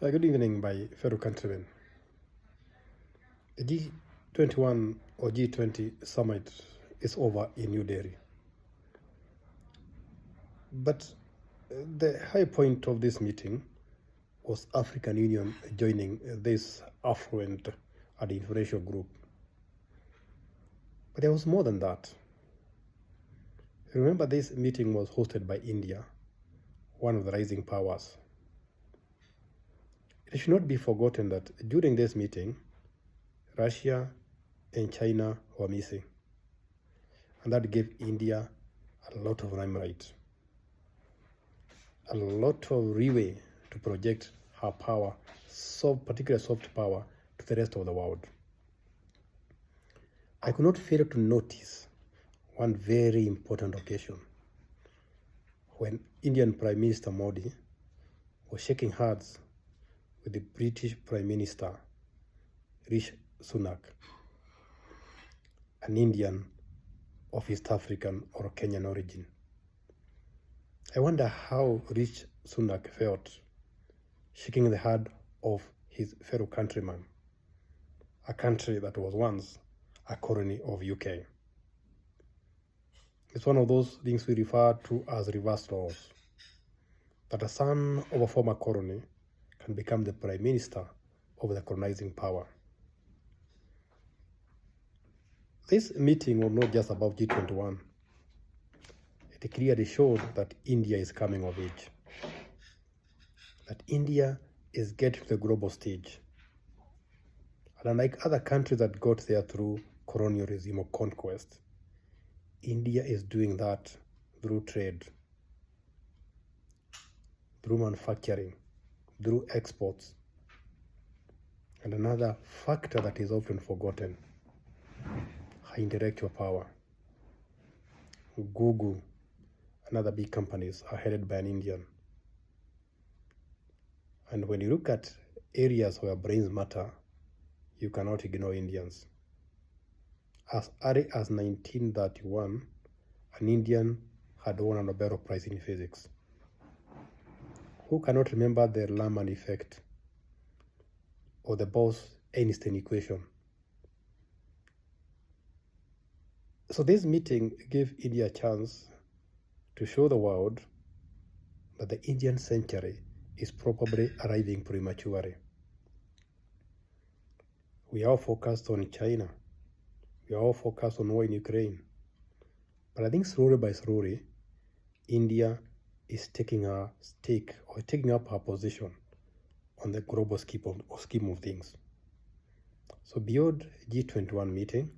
Good evening, my fellow countrymen. The G21 or G20 summit is over in New Delhi. But the high point of this meeting was African Union joining this affluent and influential group. But there was more than that. Remember, this meeting was hosted by India, one of the rising powers. It should not be forgotten that during this meeting, Russia and China were missing. And that gave India a lot of limelight, a lot of leeway to project her power, particularly soft power, to the rest of the world. I could not fail to notice one very important occasion when Indian Prime Minister Modi was shaking hands with the British Prime Minister Rishi Sunak, an Indian of East African or Kenyan origin. I wonder how Rishi Sunak felt shaking the hand of his fellow countryman, a country that was once a colony of UK. It's one of those things we refer to as reverse roles, that a son of a former colony can become the prime minister of the colonizing power. This meeting was not just about G21. It clearly showed that India is coming of age, that India is getting to the global stage. And unlike other countries that got there through colonialism or conquest, India is doing that through trade, through manufacturing, through exports. And another factor that is often forgotten, her intellectual power. Google and other big companies are headed by an Indian. And when you look at areas where brains matter, you cannot ignore Indians. As early as 1931, an Indian had won a Nobel Prize in physics. Who cannot remember the Raman effect or the Bose-Einstein equation? So this meeting gave India a chance to show the world that the Indian century is probably arriving prematurely. We are focused on China. We are all focused on war in Ukraine. But I think slowly by slowly, India is taking her stake or taking up her position on the global scheme of things. So beyond G21 meeting,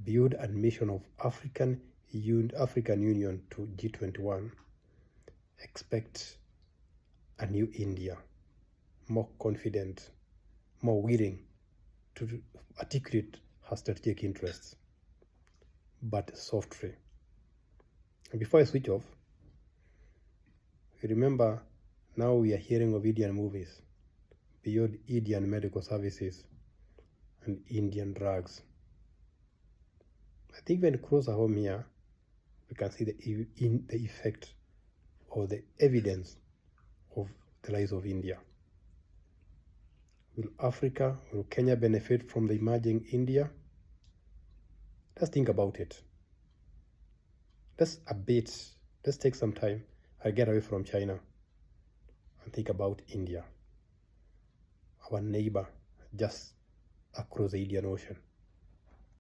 beyond admission of African Union to G21, expect a new India, more confident, more willing to articulate her strategic interests, but softly. And before I switch off, remember, now we are hearing of Indian movies, beyond Indian medical services and Indian drugs. I think when closer home here, we can see the effect or the evidence of the rise of India. Will Kenya benefit from the emerging India? Let's think about it. Let's take some time and get away from China and think about India, our neighbor just across the Indian Ocean.